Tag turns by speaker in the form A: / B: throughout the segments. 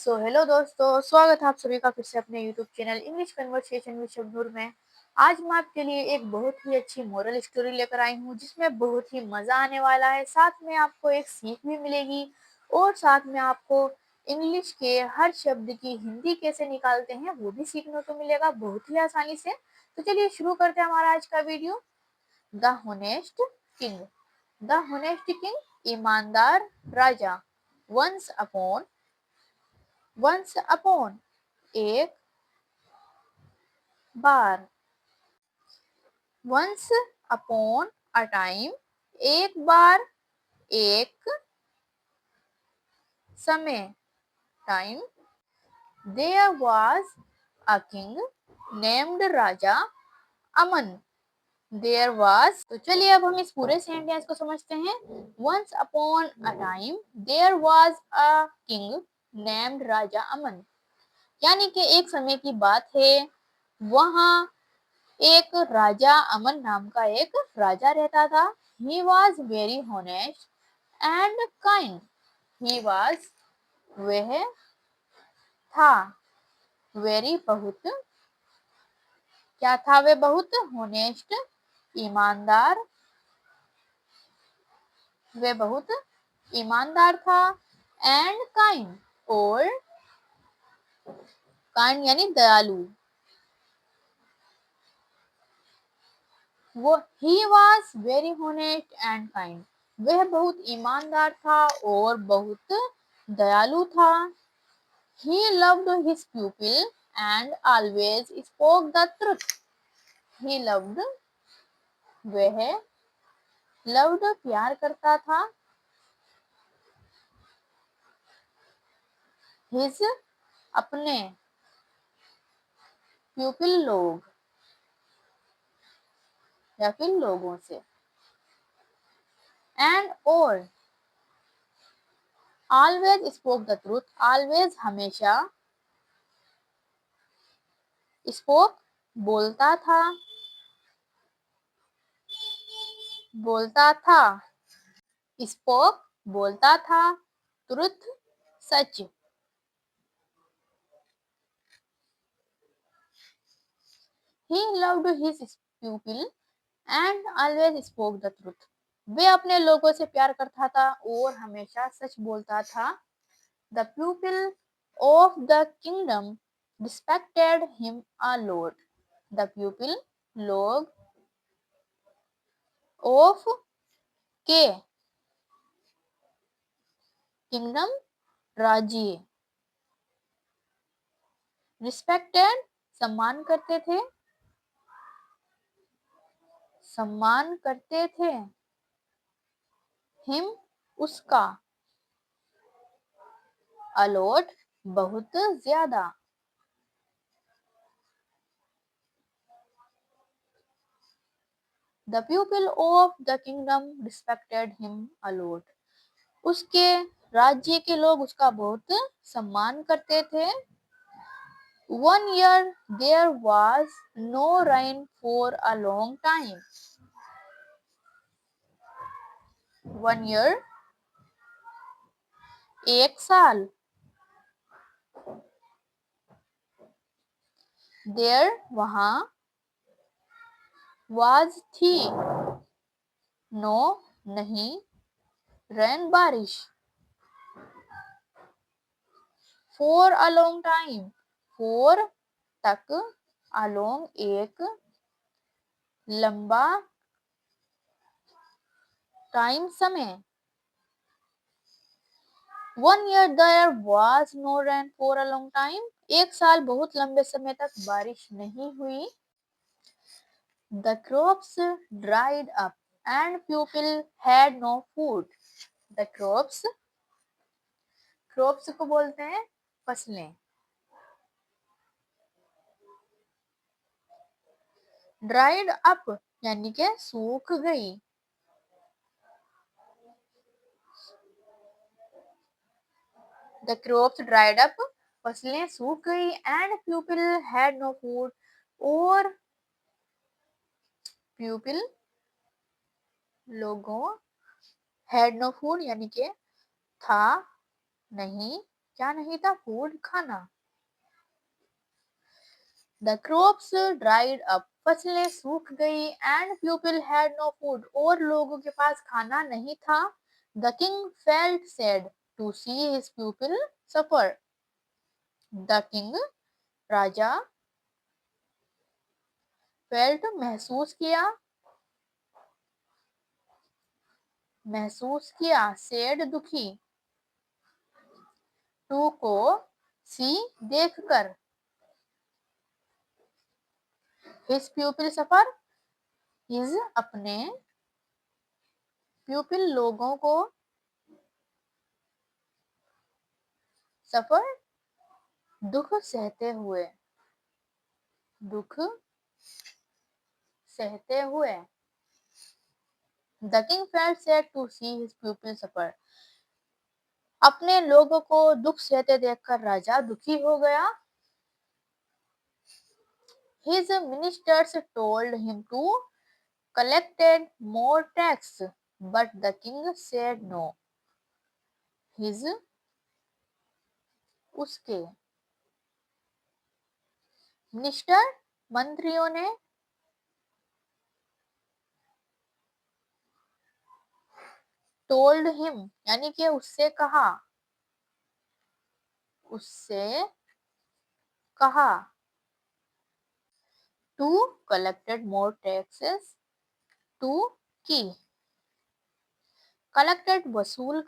A: Hello दोस्तों, स्वागत है आप सभी का फिर से अपने YouTube channel English conversation with Shabnoor में। आज मैं आपके लिए एक बहुत ही अच्छी मोरल स्टोरी लेकर आई हूँ जिसमें बहुत ही मज़ा आने वाला है। साथ में आपको एक सीख भी मिलेगी और साथ में आपको इंग्लिश के हर शब्द की हिंदी कैसे निकालते हैं वो भी सीखने को मिलेगा बहुत ही आसानी से। तो चलिए शुरू करते हैं हमारा आज का video. The honest king. The honest king, ईमानदार राजा। वंस अपॉन, एक बार। वंस अपॉन अ टाइम, एक बार, एक समय, time. There was a king named Raja Aman. There was, तो चलिए अब हम इस पूरे सेंटेंस को समझते हैं। Once upon a time there was a king named Raja Aman, यानी कि एक समय की बात है, वहां एक राजा अमन नाम का एक राजा रहता था। He was very honest and kind. He was, वह था, वेरी बहुत, क्या था वह बहुत, होनेस्ट ईमानदार, वह बहुत ईमानदार था। एंड काइंड, और काइंड यानी दयालु। वो he was very honest and kind, वह बहुत ईमानदार था और बहुत दयालु था। He loved his pupil and always spoke the truth. He loved, वह loved प्यार करता था। His, अपने, pupil लोग या फिर लोगों से। And और always spoke the truth, always हमेशा, spoke बोलता था, बोलता था, spoke बोलता था, truth such. He loved his pupil and always spoke the truth. वे अपने लोगों से प्यार करता था और हमेशा सच बोलता था। The pupil of the kingdom respected him a lot. The pupil, लोग, of, के, kingdom, राज्य, respected, सम्मान करते थे, सम्मान करते थे। him, उसका, a lot, बहुत ज्यादा। The pupil of the kingdom respected him a lot. उसके राज्य के लोग उसका बहुत सम्मान करते थे। 1 year there was no rain for a long time. 1 year, एक साल। There, वहां, was, थी, no, नहीं, rain, बारिश, for a long time, for, तक, a long, एक, लंबा, टाइम, समय। 1 year there was no rain for a long time. एक साल बहुत लंबे समय तक बारिश नहीं हुई। The crops dried up and people had no food. The crops, crops को बोलते हैं फसलें। Dried up यानी के सूख गई। The crops dried up, फसलें सूख गई। And people had no food, और people, लोगों, had no food यानी के था नहीं, क्या नहीं था? फूड, खाना। द क्रॉप्स ड्राइड अप, फसलें सूख गई, and people had no food, और लोगों के पास खाना नहीं था। The king felt sad to see his people suffer. The king, राजा, फेल्ट महसूस किया, सैड दुखी, टू को, सी देखकर, हिज पीपल सफर, हिज अपने, पीपल लोगों को, सफर दुख सहते हुए, दुख सहते हुए। The king felt sad to see his people suffer. अपने लोगों को दुख सहते देखकर राजा दुखी हो गया। His ministers told him to collect more tax, but the king said no. His, उसके, मिनिस्टर, मंत्रियों ने, told him यानी कि उससे कहा, to collected more taxes, to की, collected वसूल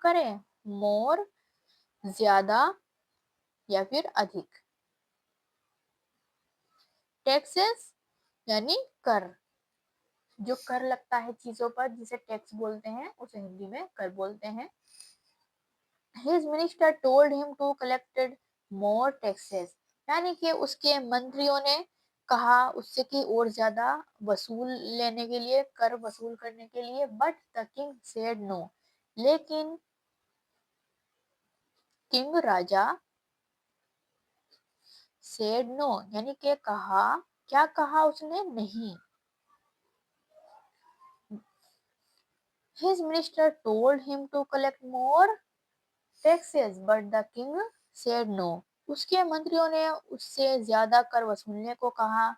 A: करें, more ज्यादा या फिर अधिक, टैक्सेस यानी कर, जो कर लगता है चीजों पर जिसे टैक्स बोलते हैं उसे हिंदी में कर बोलते हैं। His minister told him to collected more taxes, यानी कि उसके मंत्रियों ने कहा उससे कि और ज्यादा वसूल लेने के लिए, कर वसूल करने के लिए। But the king said no, लेकिन किंग, राजा, सेड नो यानी कि कहा, क्या कहा उसने? नहीं। His minister told him to collect more taxes, but the king said no. उसके मंत्रियों ने उससे ज्यादा कर वसूलने को कहा,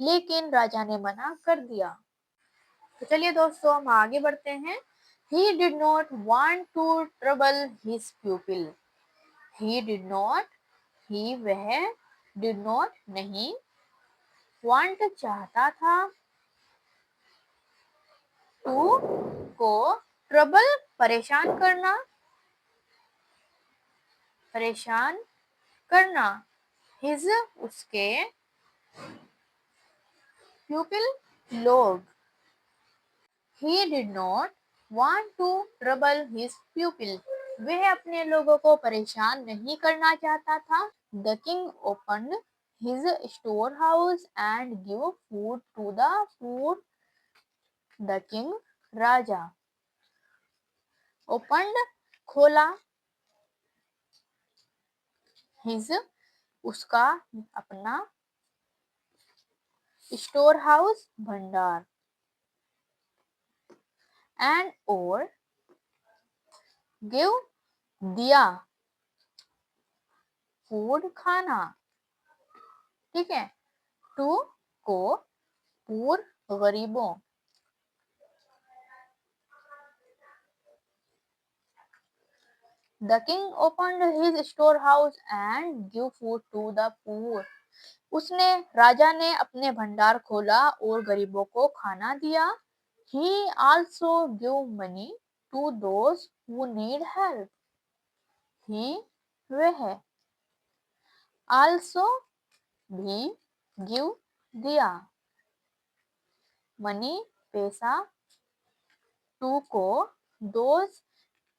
A: लेकिन राजा ने मना कर दिया। तो चलिए दोस्तों हम आगे बढ़ते हैं। He did not want to trouble his pupil. He did not, वह, did not नहीं, want चाहता था, to को, trouble परेशान करना, his उसके, pupil लोग। He did not want to trouble his pupil. वह अपने लोगों को परेशान नहीं करना चाहता था। The king opened his storehouse and gave food to the poor. The king, Raja, opened खोला, his उसका, अपना, storehouse भंडार, and और give दिया, फूड खाना, ठीक है, टू को, पूर गरीबों। The king opened his storehouse and gave food to the poor. राजा ने अपने भंडार खोला और गरीबों को खाना दिया। He also gave money to those who need help. He, वह, also भी, give दिया, money पैसा, to को, those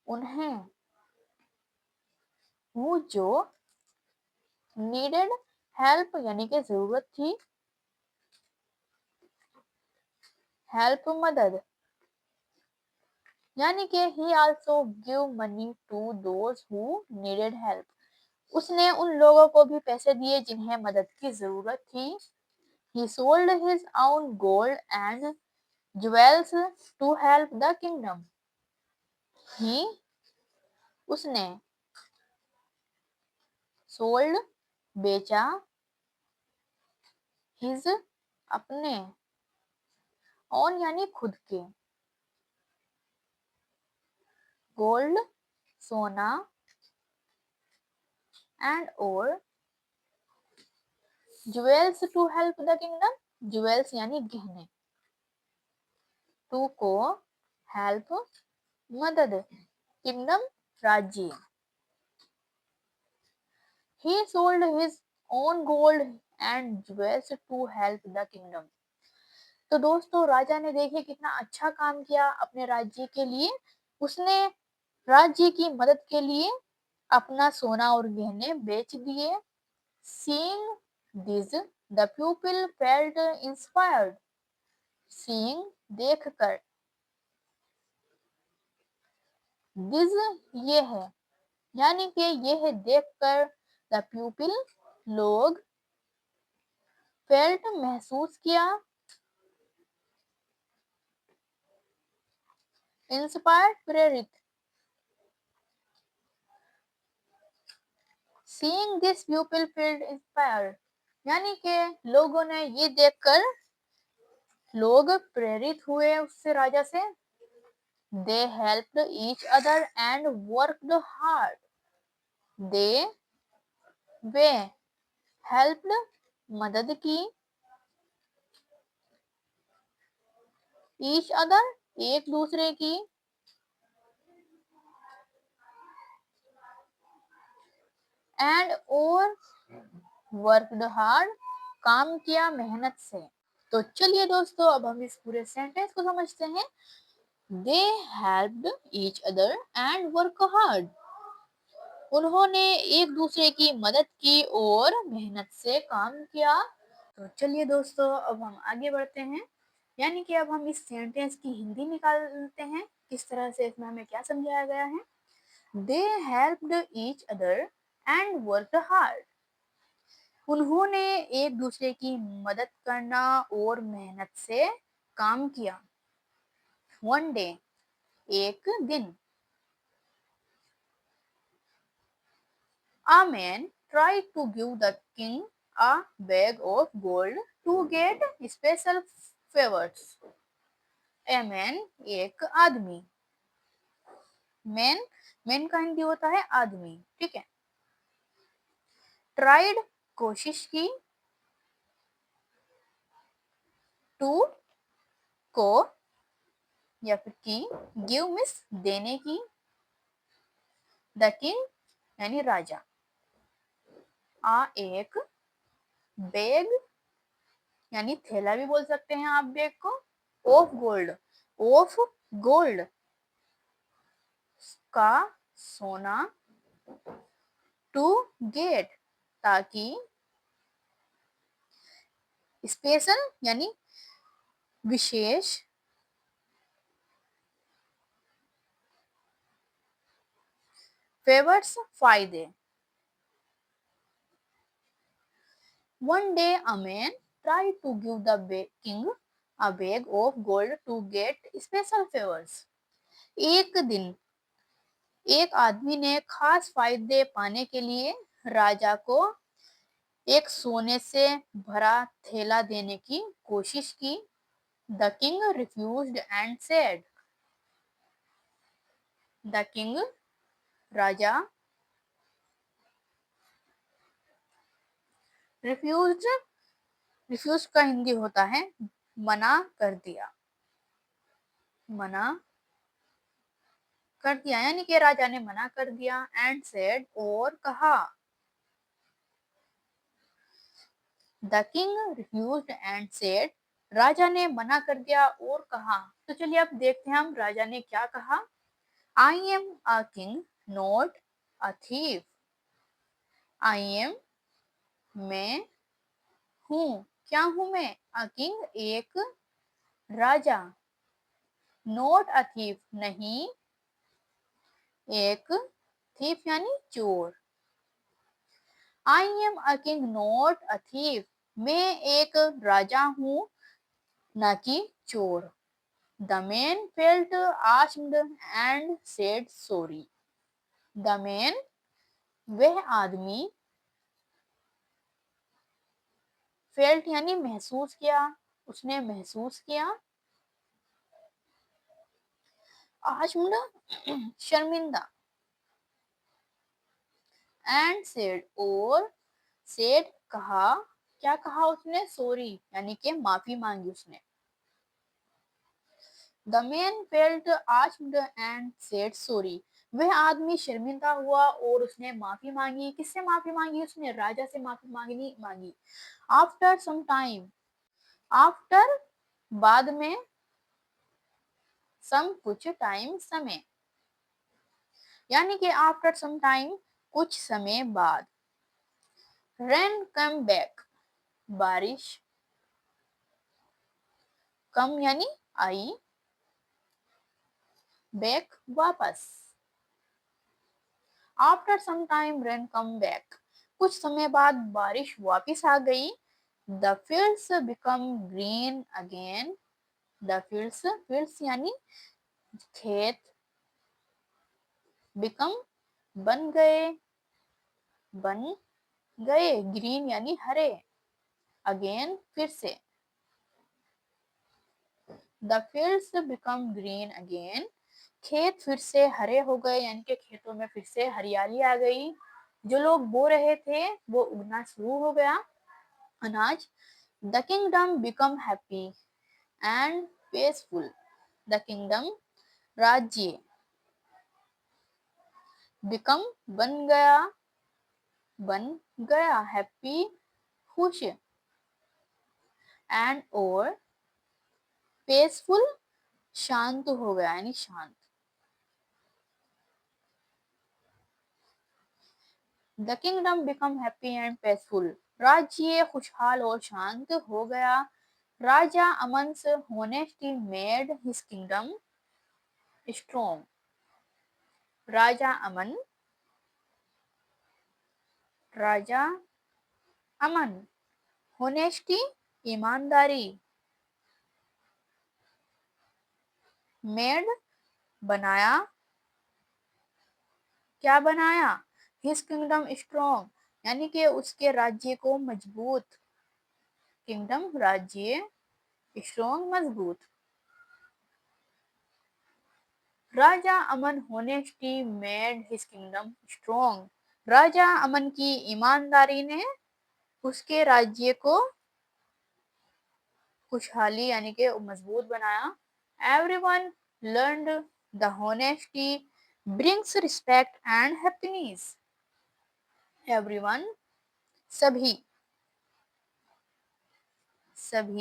A: उन्हें, who जो, needed help यानी कि जरूरत थी, help मदद, यानी कि he also give money to those who needed help. उसने उन लोगों को भी पैसे दिए जिन्हें मदद की जरूरत थी। He sold his own gold and jewels to help the kingdom. ही उसने, सोल्ड बेचा, हिज अपने, ऑन यानी खुद के, गोल्ड सोना, एंड और jewels to help the kingdom, jewels यानी गहने, टू को हेल्प मदद, किंगडम राज्य, he sold his own gold and jewels to help the kingdom। तो दोस्तों राजा ने देखिए कितना अच्छा काम किया अपने राज्य के लिए, उसने राज्य की मदद के लिए अपना सोना और गहने बेच दिए। Seeing this, the pupil felt inspired। Seeing देखकर, this ये है, यानी कि ये है देखकर, द प्यूपिल लोग, फेल्ट महसूस किया, इंस्पायर्ड प्रेरित, सीइंग दिस प्यूपिल फील्ड इंस्पायर्ड, यानी कि लोगों ने ये देखकर लोग प्रेरित हुए उससे, राजा से। दे helped each other and worked hard. They way helped मदद की, ईच अदर एक दूसरे की, एंड और वर्कड हार्ड काम किया मेहनत से। तो चलिए दोस्तों अब हम इस पूरे सेंटेंस को समझते हैं। दे helped each other and work hard. उन्होंने एक दूसरे की मदद की और मेहनत से काम किया। तो चलिए दोस्तों अब हम आगे बढ़ते हैं, यानी कि अब हम इस सेंटेंस की हिंदी निकालते हैं, किस तरह से इसमें हमें क्या समझाया गया है। दे helped each other and work hard. उन्होंने एक दूसरे की मदद करना और मेहनत से काम किया। वन डे एक दिन, a man tried to give the king a bag of gold to get special favors। a man एक आदमी, मैन, मैन का हिंदी होता है आदमी, ठीक है। ट्राइड कोशिश की, टू को या फिर की, गिव मिस देने की, द किंग यानी राजा, आ एक, बैग यानी थैला भी बोल सकते हैं आप बैग को, ऑफ गोल्ड, ऑफ गोल्ड का सोना, टू गेट ताकि, स्पेशल यानी विशेष, फेवर्स फायदे। One day a man try to give the king a bag of gold to get special favours. एक दिन एक आदमी ने खास फायदे पाने के लिए राजा को एक सोने से भरा थैला देने की कोशिश की। The king refused and said. The king राजा, रिफ्यूज्ड, रिफ्यूज का हिंदी होता है मना कर दिया, मना कर दिया, यानी कि राजा ने मना कर दिया। एंड सेड और कहा, the king refused and said, राजा ने मना कर दिया और कहा। तो चलिए अब देखते हैं हम राजा ने क्या कहा। I am a king not a thief. I am मैं हूँ, क्या हूँ मैं, अ किंग एक राजा, नॉट अ थीफ नहीं, एक, थीफ यानी चोर। I am a king not a thief, मैं एक राजा हूँ ना कि चोर। The man felt ashamed and said sorry. The man, वह आदमी, felt यानी महसूस किया, उसने महसूस किया, ashamed शर्मिंदा, and said और said कहा, क्या कहा उसने? सॉरी यानी कि माफी मांगी उसने. The man felt ashamed and said sorry. वह आदमी शर्मिंदा हुआ और उसने माफी मांगी. किससे माफी मांगी उसने? राजा से माफी मांगी. After some time, after बाद में, some कुछ टाइम समय, यानी कि after some time कुछ समय बाद. Rain came back, बारिश, come यानी आई, back वापस. After some time rain come back, कुछ समय बाद बारिश वापस आ गई. The fields become green again. The fields यानी खेत, become बन गए, green यानी हरे, again फिर से. The fields become green again. खेत फिर से हरे हो गए, यानी कि खेतों में फिर से हरियाली आ गई. जो लोग बो रहे थे वो उगना शुरू हो गया अनाज. The kingdom become happy and peaceful. The kingdom राज्य, become बन गया, happy खुश, and और peaceful शांत हो गया यानी शांत. The kingdom become happy and peaceful. राज्य खुशहाल और शांत हो गया. राजा अमन's honesty made his kingdom strong. राजा अमन, honesty ईमानदारी, made बनाया, क्या बनाया? His kingdom strong यानी कि उसके राज्य को मजबूत. किंगडम राज्य, स्ट्रॉन्ग मजबूत. राजा अमन honesty made his kingdom strong. राजा अमन की ईमानदारी ने उसके राज्य को खुशहाली यानी कि मजबूत बनाया. Everyone learned the honesty brings respect and happiness. Everyone सभी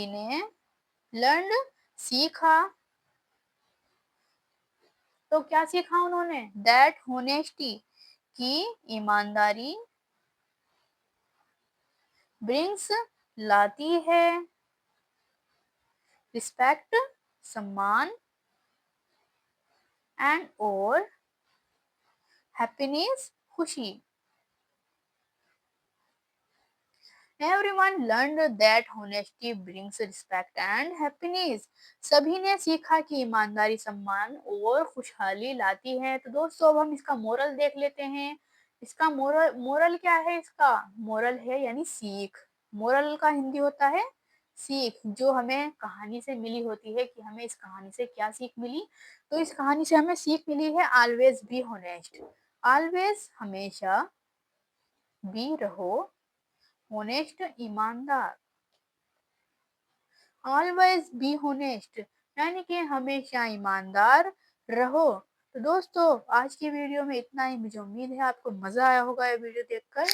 A: ने learned सीखा. तो क्या सीखा उन्होंने? That honesty की ईमानदारी, brings लाती है, respect सम्मान, and और happiness खुशी. Everyone learned that honesty brings respect and happiness. सभी ने सीखा कि ईमानदारी सम्मान और खुशहाली लाती है. तो दोस्तों अब हम इसका मोरल देख लेते हैं. इसका मोरल क्या है? इसका मोरल है यानी सीख. मोरल का हिंदी होता है सीख, जो हमें कहानी से मिली होती है कि हमें इस कहानी से क्या सीख मिली. तो इस कहानी से हमें सीख मिली है ऑलवेज बी होनेस्ट. ऑलवेज हमेशा, बी रहो, होनेस्ट ईमानदार. ऑलवेज बी होनेस्ट यानी कि हमेशा ईमानदार रहो. तो दोस्तों आज की वीडियो में इतना ही. मुझे उम्मीद है आपको मजा आया होगा ये वीडियो देखकर.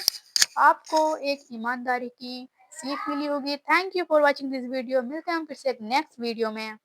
A: आपको एक ईमानदारी की सीख मिली होगी. Thank you for watching this video. मिलते हैं हम फिर से एक नेक्स्ट वीडियो में.